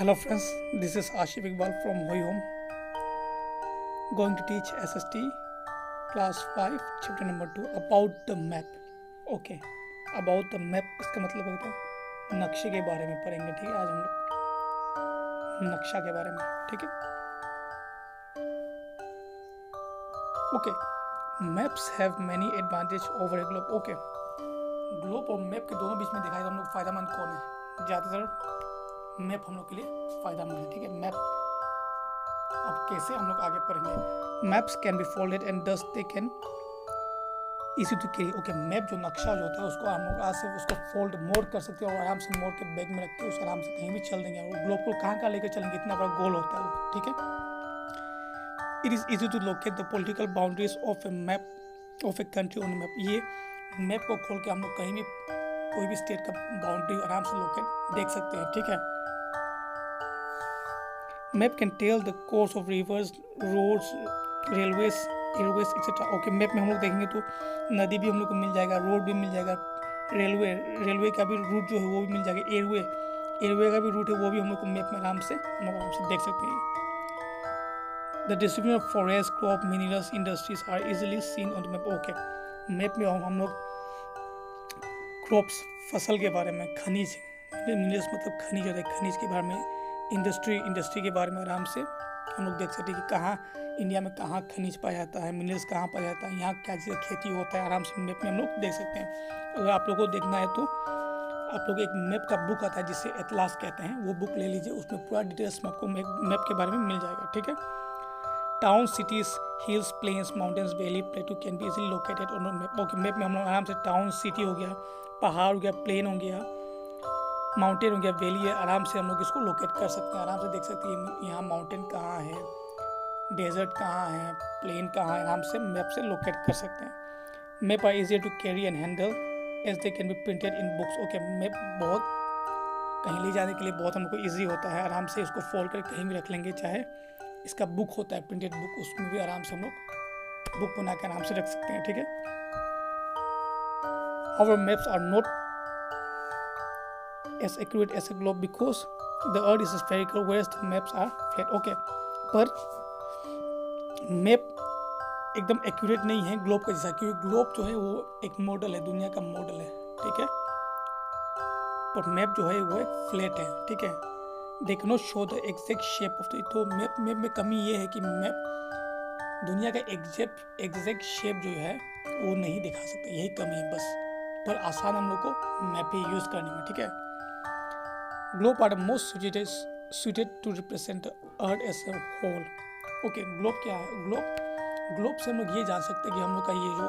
Hello friends, this is Ashif Iqbal from Hoi Home, going to teach SST class 5 chapter number 2 about the map. Okay, about the map इसका मतलब होता है नक्शे के बारे में पढ़ेंगे। ठीक है, आज हम लोग नक्शा के बारे में। ठीक है, okay. Maps have many advantage over A globe. Okay, globe और मैप के दोनों बीच में दिखाई हम लोग फ़ायदेमंद कौन है? ज़्यादातर मैप हम लोग के लिए फ़ायदेमंद है। ठीक है, मैप अब कैसे हम लोग आगे पढ़ेंगे। Maps can be folded and thus they can easy to carry. Okay, map जो नक्शा जो होता है उसको हम लोग आज से उसको फोल्ड मोड़ कर सकते हैं और आराम से मोड़ के बैग में रख के उस आराम से कहीं भी चल देंगे। और ग्लोब को कहाँ लेकर चलेंगे, इतना बड़ा गोल होता है वो। ठीक है, it is easy to locate the political boundaries of a map of a country on map. ये मैप को खोल के हम लोग कहीं भी कोई भी स्टेट का बाउंड्री आराम से लोकेट देख सकते हैं। ठीक है, map can tell the course of rivers, roads, railways, airways etcetera. Okay, map में हम लोग देखेंगे तो नदी भी हम लोग को मिल जाएगा, रोड भी मिल जाएगा, रेलवे का भी रूट जो है वो भी मिल जाएगा, एयरवे का भी रूट है वो भी हम लोग को मैप में आराम से देख सकते हैं। The distribution of forest, crop, minerals, industries are easily seen on the map. Okay, map में हम लोग क्रॉप्स, फसल के बारे में, खनिज, मिनरल्स मतलब खनिज होता है, खनिज के बारे में, इंडस्ट्री के बारे में आराम से हम लोग देख सकते हैं कि कहाँ इंडिया में कहाँ खनिज पाया जाता है, मिनरल्स कहाँ पाया जाता है, यहाँ क्या चीज़ खेती होता है, आराम से मैप में हम लोग देख सकते हैं। अगर आप लोगों को देखना है तो आप लोग एक मैप का बुक आता है जिसे एटलास कहते हैं, वो बुक ले लीजिए, उसमें पूरा डिटेल्स में आपको मैप के बारे में मिल जाएगा। ठीक है, town, cities, hills, plains, mountains, valley, plateau can be easily located on map. Okay, map में हम लोग आराम से टाउन, सिटी हो गया, पहाड़ हो गया, प्लेन हो गया, माउंटेन हो गया, वैली है, आराम से हम लोग इसको लोकेट कर सकते हैं। आराम से देख सकते हैं यहाँ माउंटेन कहाँ है, डेजर्ट कहाँ है, प्लेन कहाँ है, आराम से मैप से लोकेट कर सकते हैं। Map are easier to carry and handle as they can be printed in books. Okay, map बहुत कहीं ले जाने के लिए बहुत हमको ईजी होता है, आराम से इसको फोल्ड कर कहीं भी रख लेंगे। चाहे इसका बुक होता है प्रिंटेड बुक, उसमें भी आराम से हम लोग बुक बना के आराम से रख सकते हैं। ठीक है, however maps are not as accurate as a globe because the earth is spherical whereas the maps are flat. Okay, पर मैप एकदम एक्यूरेट नहीं है ग्लोब का जैसा, क्योंकि ग्लोब जो है वो एक मॉडल है, दुनिया का मॉडल है। ठीक है, पर मैप जो है वो एक फ्लैट है। ठीक है, they can not show the exact shape of the. तो मैप में कमी ये है कि मैप दुनिया का एग्जैक्ट शेप जो है वो नहीं दिखा सकता, यही कमी है बस। पर आसान हम लोग को मैप ही यूज़ करने में। ठीक है, globe are the most suited to represent the earth as a whole. Okay, globe क्या है? ग्लोब से हम लोग ये जान सकते हैं कि हम लोग का ये जो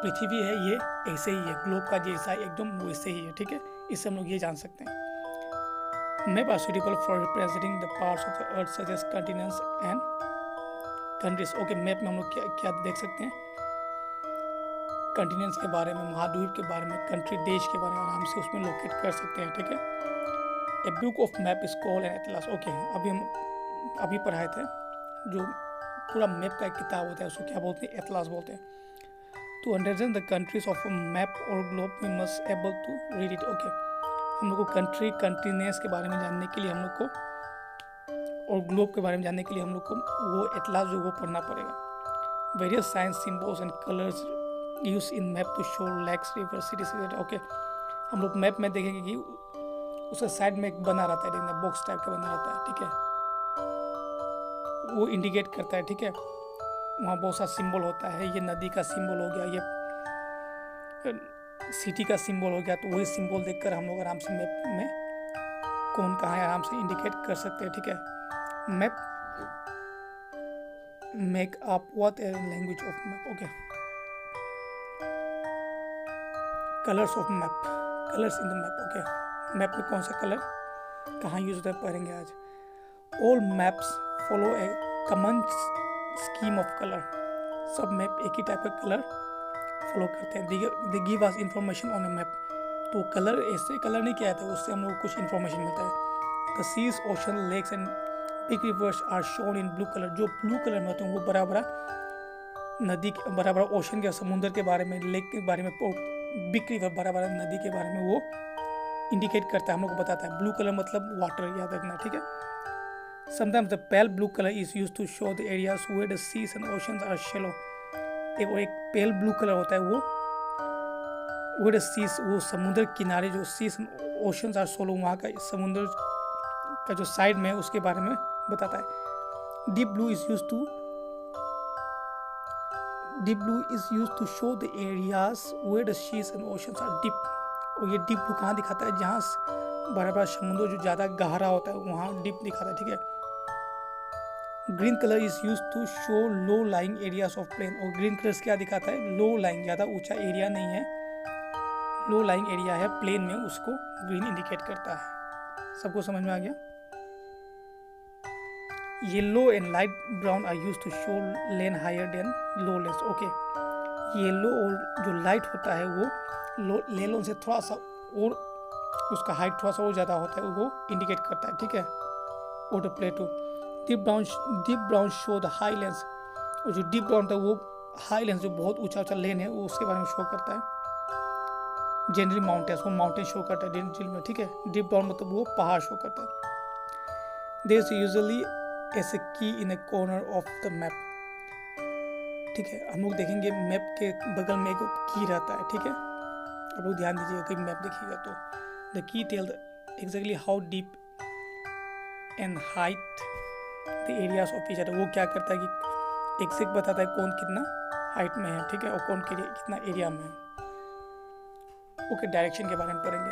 पृथ्वी है ये ऐसे ही है, ग्लोब का जैसा एकदम वैसे ही है। ठीक है, इससे हम लोग ये जान सकते हैं। Map are suitable for representing the parts of the earth such as continents and countries. Okay, map में हम लोग क्या देख सकते हैं? कंटिनेंट्स के बारे में, महाद्वीप के बारे में, कंट्री, देश के बारे में आराम से उसमें लोकेट कर सकते हैं। ठीक है, a book of map is called an atlas. Okay, अभी पढ़ाए थे जो पूरा मैप का एक किताब होता है उसको क्या बोलते हैं? एटलास बोलते हैं। To understand the countries of map और globe we must able to read it. Okay, हम लोग को कंट्रीनेस के बारे में जानने के लिए हम लोग को और ग्लोब के बारे में जानने के लिए हम लोग को वो एटलास जो वो पढ़ना पड़ेगा। Various signs, symbols and colours use in map to show lakes, river, cities. Okay, हम लोग मैप में देखेंगे कि उसके साइड में एक बना रहता है, देखना बॉक्स टाइप का बना रहता है। ठीक है, वो इंडिकेट करता है। ठीक है, वहाँ बहुत सा सिंबल होता है, ये नदी का सिंबल हो गया, ये सिटी का सिंबल हो गया, तो वही सिंबल देखकर हम लोग आराम से मैप में कौन कहाँ है आराम से इंडिकेट कर सकते हैं। ठीक है, map make up what a language of map. Okay, colours of map, colours in the map. Okay, map में कौन सा कलर कहाँ यूज होता है पढ़ेंगे आज। All maps follow A common scheme of colour. सब मैप एक ही टाइप का कलर फॉलो करते हैं। They give us information on A map. तो कलर ऐसे कलर नहीं किया था, उससे हम लोग को कुछ इन्फॉर्मेशन मिलता है। The seas, ocean, lakes and big rivers are shown in blue colour. जो ब्लू कलर में होते हैं वो बड़ा बड़ा नदी, बड़ा बड़ा ओशन के, समुद्र के बारे में, लेक के बारे में, बिग रिवर, बड़ा बड़ा नदी के बारे में वो इंडिकेट करता है, हम लोग को बताता है। ब्लू कलर मतलब वाटर, याद रखना, ठीक है। Sometimes the pale blue colour is use to show the areas where the seas and oceans are shallow. एक पेल ब्लू कलर होता है वो वेयर द सीज, वो समुद्र किनारे जो seas and oceans are shallow, वहाँ का समुद्र का जो साइड में है उसके बारे में बताता है। Deep blue is use to show the areas where the seas and oceans are deep. और ये डीप ब्लू कहाँ दिखाता है, जहाँ बड़ा बड़ा समुद्र जो ज़्यादा गहरा होता है वहाँ डीप दिखाता है, ठीक है। Green colour is use to show low lying areas of plain. और ग्रीन कलर क्या दिखाता है, लो लाइंग, ज़्यादा ऊंचा एरिया नहीं है, लो लाइंग एरिया है प्लेन में, उसको ग्रीन इंडिकेट करता है। सबको समझ में आ गया। Yellow and light brown are use to show lands higher than low lands. Okay, yellow और जो लाइट होता है वो लेलों से थोड़ा सा और उसका हाइट थोड़ा सा और ज़्यादा होता है, वो इंडिकेट करता है, ठीक है। Auto play to deep brown show the high lands. और जो डीप ब्राउन था वो हाई लेंस, जो बहुत ऊंचा लेन है, वो उसके बारे में शो करता है। जनरली माउंटेन्स, वो माउंटेन शो करता है जनरली में, ठीक है। डीप ब्राउन मतलब वो पहाड़ शो करता है। There is usually as a key in a corner of the map, ठीक है। हम लोग देखेंगे मैप के बगल में एक की रहता है, ठीक है। आप लोग ध्यान दीजिएगा कि मैप देखिएगा तो the key tell exactly how deep and height the areas of each other. वो क्या करता है कि एग्जैक्ट बताता है कौन कितना हाइट में है, ठीक है, और कौन कितना एरिया में है। ओके, डायरेक्शन के बारे में पढ़ेंगे।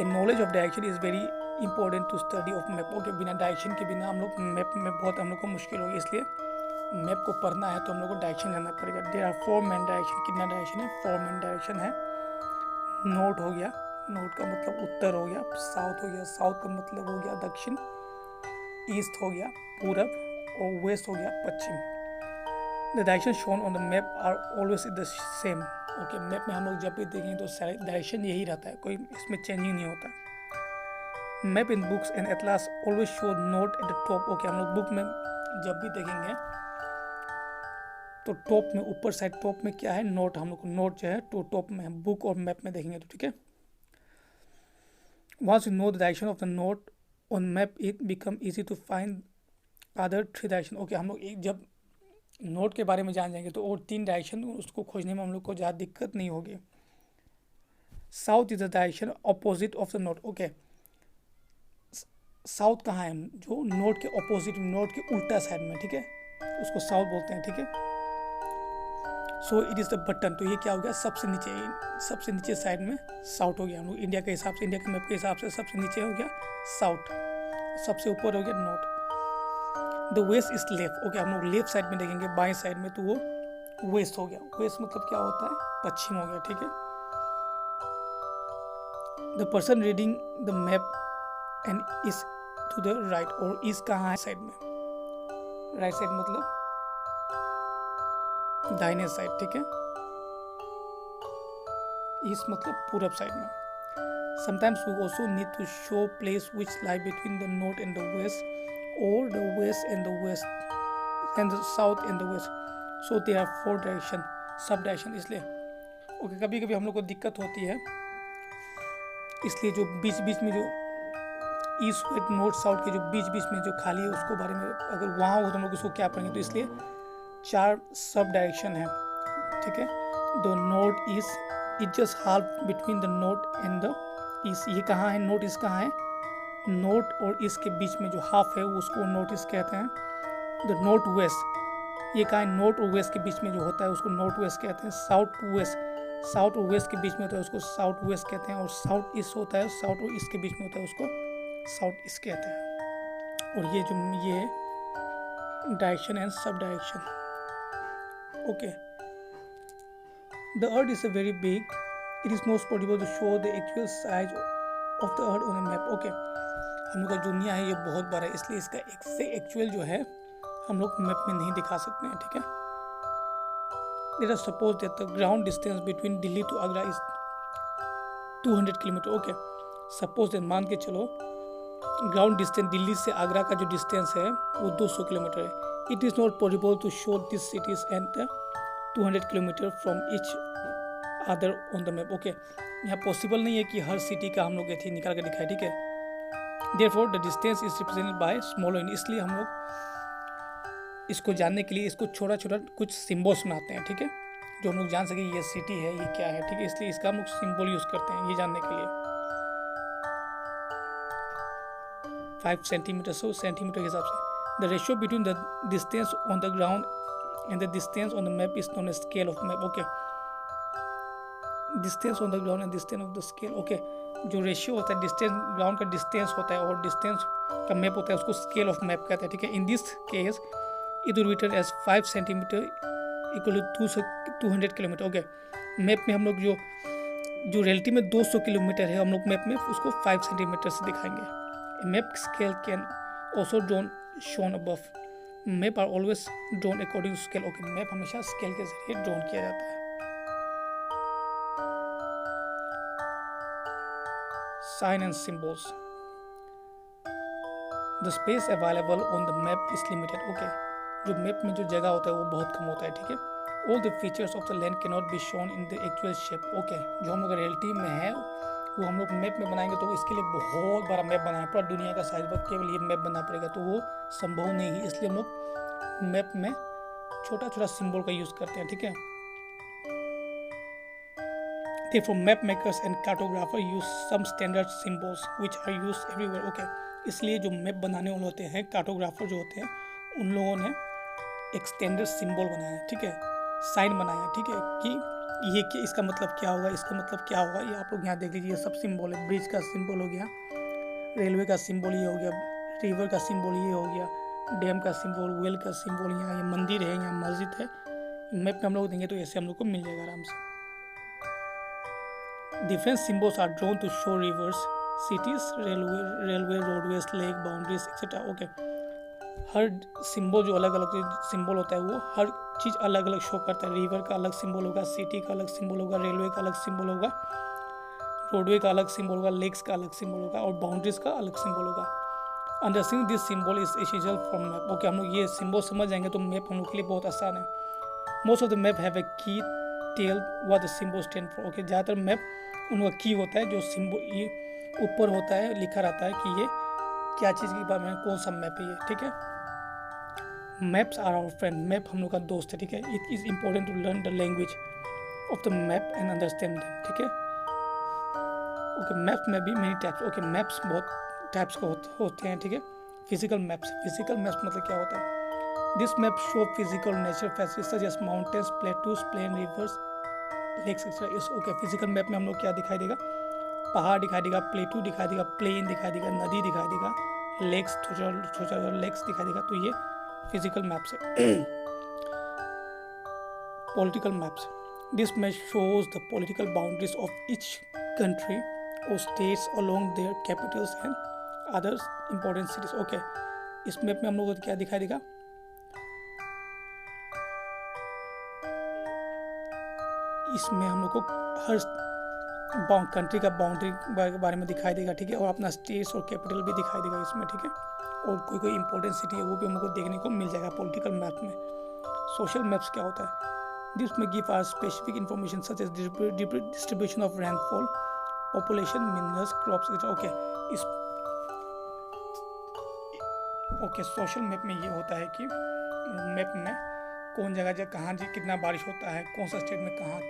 A knowledge of direction is very important to study of map. Okay, बिना डायरेक्शन के बिना हम लोग मैप में बहुत हम लोग को मुश्किल होगी, इसलिए मैप को पढ़ना है तो हम लोग को डायरेक्शन जानना पड़ेगा। There are 4 main direction. कितना डायरेक्शन है, 4 मेन डायरेक्शन है। नॉर्थ हो गया, नॉर्थ का मतलब उत्तर हो गया। साउथ हो गया, साउथ का मतलब हो गया दक्षिण। ईस्ट हो गया पूरब, और वेस्ट हो गया पश्चिम। The direction shown on the map are always the same. Okay, map में हम लोग जब भी देखेंगे तो डायरेक्शन यही रहता है, कोई इसमें चेंजिंग नहीं होता। Map in books and atlas always show north at the top. Okay, हम लोग बुक में जब भी देखेंगे तो टॉप में, ऊपर साइड टॉप में क्या है, नोट। हम लोग को नोट जो है तो टॉप में है, बुक और मैप में देखेंगे तो, ठीक है। Once you know the direction of the north on map it become easy to find other 3 direction. Okay, हम लोग जब नोट के बारे में जान जाएंगे तो और 3 डायरेक्शन उसको खोजने में हम लोग को ज़्यादा दिक्कत नहीं होगी। South is the direction opposite of the note. Okay, south कहाँ है, जो नोट के अपोजिट, नोट के उल्टा साइड में, ठीक है, उसको साउथ बोलते हैं, ठीक है। So it is the button. तो ये क्या हो गया, सबसे नीचे साइड में साउथ हो गया। हम लोग इंडिया के हिसाब से, इंडिया के मैप के हिसाब से सबसे नीचे हो गया साउथ, सबसे ऊपर हो गया north. The west is left. Okay, हम लोग लेफ्ट साइड में देखेंगे, बाएं साइड में, तो वो वेस्ट हो गया। वेस्ट मतलब क्या होता है, पश्चिम हो गया, ठीक है। The person reading the map and is to the right. और ईस्ट कहाँ है, साइड में, राइट साइड मतलब दाहिने साइड, ठीक है। ईस्ट मतलब पूरब साइड में। Sometimes we also need to show place which lie between the north and the west, और the west and the west and the south and the west. So there are 4 direction, sub direction. इसलिए okay, कभी कभी हम लोग को दिक्कत होती है, इसलिए जो बीच बीच में जो ईस्ट वेस्ट नॉर्थ साउथ के जो बीच बीच में जो खाली है उसको बारे में अगर वहाँ हो तो हम लोग उसको क्या पढ़ेंगे, तो इसलिए 4 सब डायरेक्शन है, ठीक है। The north east is just half between the north and the east. ये कहाँ है, नॉर्थ ईस्ट कहाँ है, नॉर्थ और ईस्ट के बीच में जो हाफ है उसको नॉर्थ ईस्ट कहते हैं। द नॉर्थ वेस्ट, ये कहाँ है, नॉर्थ और वेस्ट के बीच में जो होता है उसको नॉर्थ वेस्ट कहते हैं। साउथ और वेस्ट के बीच में होता है उसको साउथ वेस्ट कहते हैं। और साउथ ईस्ट होता है, साउथ और ईस्ट के बीच में होता है उसको साउथ ईस्ट कहते हैं। और ये जो ये direction and sub direction. Okay, the earth is a very big, it is most possible to show the actual size of the earth on a map. Okay, हम लोग का दुनिया है ये बहुत बड़ा है, इसलिए इसका एक्चुअल जो है हम लोग मैप में नहीं दिखा सकते हैं, ठीक है। Let us suppose that the ground distance between Delhi to Agra is 200 kilometre. Okay, suppose that मान के चलो ग्राउंड डिस्टेंस दिल्ली से आगरा का जो डिस्टेंस है वो 200 किलोमीटर है। It is not possible to show this cities and 200 kilometre from each other on the map. Okay, यहाँ पॉसिबल नहीं है कि हर सिटी का हम लोग ऐसे निकाल कर दिखाए, ठीक है। Therefore the distance is represented by small unit, इसलिए हम लोग इसको जानने के लिए इसको छोटा छोटा कुछ सिम्बल्स बनाते हैं, ठीक है, जो हम लोग जान सके ये सिटी है, ये क्या है, ठीक है। इसलिए इसका हम लोग सिंबल यूज करते हैं ये जानने के लिए। 5 सेंटीमीटर, सो सेंटीमीटर के हिसाब से the ratio between the distance on the ground and the distance on the map is known as scale of map. Okay, distance on the ground and distance of the scale. Okay, जो ratio होता है distance, ground का distance होता है और distance का map होता है, उसको स्केल ऑफ मैप कहते हैं, ठीक है। In this case it will written as 5 centimetre equal to 200 kilometre. Okay, map में हम लोग जो रियलिटी में 200 किलोमीटर है, हम लोग मैप में उसको 5 सेंटीमीटर से दिखाएंगे। Map scale can also drawn shown above. Map are always drawn according to scale. Okay, map हमेशा स्केल के जरिए ड्रॉन किया जाता है। Sign and symbols. The space available on the map is limited. Okay, जो map में जो जगह होता है वो बहुत कम होता है, ठीक है। All the features of the land cannot be shown in the actual shape. Okay, जो हम लोग रियलिटी में है वो हम लोग मैप में बनाएंगे तो इसके लिए बहुत बड़ा मैप बनाना है, पूरा दुनिया का साइज पर केवल ये मैप बनना पड़ेगा, तो वो संभव नहीं है। इसलिए हम लोग मैप में छोटा छोटा सिंबल का यूज करते हैं, ठीक है। Therefore, map makers and cartographers use some standard symbols which are used everywhere. Okay, इसलिए जो मैप बनाने वाले होते हैं, कार्टोग्राफर जो होते हैं, उन लोगों ने एक स्टैंडर्ड सिंबल बनाया है, ठीक है, साइन बनाया, ठीक है, कि ये क्या, इसका मतलब क्या होगा, इसका मतलब क्या होगा। ये आप लोग यहाँ देख लीजिए, ये सब सिंबल है। ब्रिज का सिंबल हो गया, रेलवे का सिंबल ये हो गया, रिवर का सिंबल ये हो गया, डैम का सिंबल, वेल का सिंबल, यहाँ ये मंदिर है, यहाँ मस्जिद है। मैप में हम लोग देंगे तो ऐसे हम लोग को मिल जाएगा आराम से। Different symbols are drawn to show rivers, cities, railway, roadways, lake, boundaries, etc. Okay, her symbol जो अलग अलग सिंबल होता है वो हर चीज़ अलग अलग शो करता है। रिवर का अलग सिंबल होगा, सिटी का अलग सिंबल होगा, रेलवे का अलग सिंबल होगा, रोडवे का अलग सिंबल होगा, लेक्स का अलग सिंबल होगा और बाउंड्रीज का अलग सिंबल होगा। Understanding this symbol is essential for map. Okay, हम लोग ये सिंबल समझ जाएंगे तो मैप हम लोग के लिए बहुत आसान है। Most of the map have a key tell what the symbol stand for. Okay, ज़्यादातर मैप उनका की होता है, जो सिंबल ये ऊपर होता है, लिखा रहता है कि ये क्या चीज़ के बारे में, कौन सा मैप है ये, ठीक है। Maps are our friend, map हम लोग का दोस्त है, ठीक है। It is important to learn the language of the map and understand them, ठीक है। ओके, मैप्स में भी मेनी टाइप्स। ओके, मैप्स बहुत टाइप्स के होते हैं, ठीक है। फिजिकल मैप्स, फिजिकल मैप्स मतलब क्या होता है? This map show physical nature facilities such as mountains, plateaus, plain, rivers, lakes etcetera. इस ओके, फिजिकल मैप में हम लोग क्या दिखाई देगा? पहाड़ दिखाई देगा, प्लेटू दिखाई देगा, प्लेन दिखाई देगा, नदी दिखाई देगा, लेक्स, छोटा लेक्स दिखाई देगा। तो ये फिजिकल मैप्स है। Political maps, this map shows the political boundaries of each country और states along their capitals and others important cities. Okay, इस मैप में हम लोग को क्या दिखाई देगा? इसमें हम लोग को हर कंट्री का बाउंड्री के बारे में दिखाई देगा, ठीक है, और अपना स्टेट्स और कैपिटल भी दिखाई देगा इसमें, ठीक है। और कोई इंपॉर्टेंट सिटी है वो भी हम लोग को देखने को मिल जाएगा पॉलिटिकल मैप में। सोशल मैप्स क्या होता है? This may give are specific information such as distribution of rainfall, population, minerals, crops etcetera. Okay, social map में ये होता है कि मैप में कौन जगह कहाँ कितना बारिश होता है, कौन सा स्टेट में कहाँ,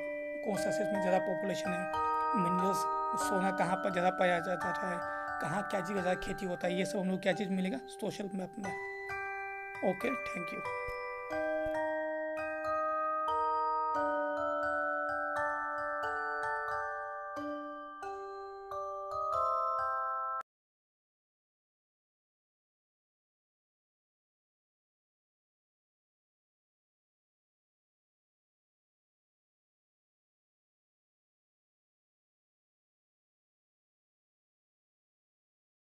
कौन सा स्टेट में ज़्यादा पॉपुलेशन है, मिनरल्स, सोना कहाँ पर ज़्यादा पाया जाता है, कहाँ क्या चीज़ ज़्यादा खेती होता है, ये सब हम लोग क्या चीज़ मिलेगा सोशल मैप में। Okay, thank you.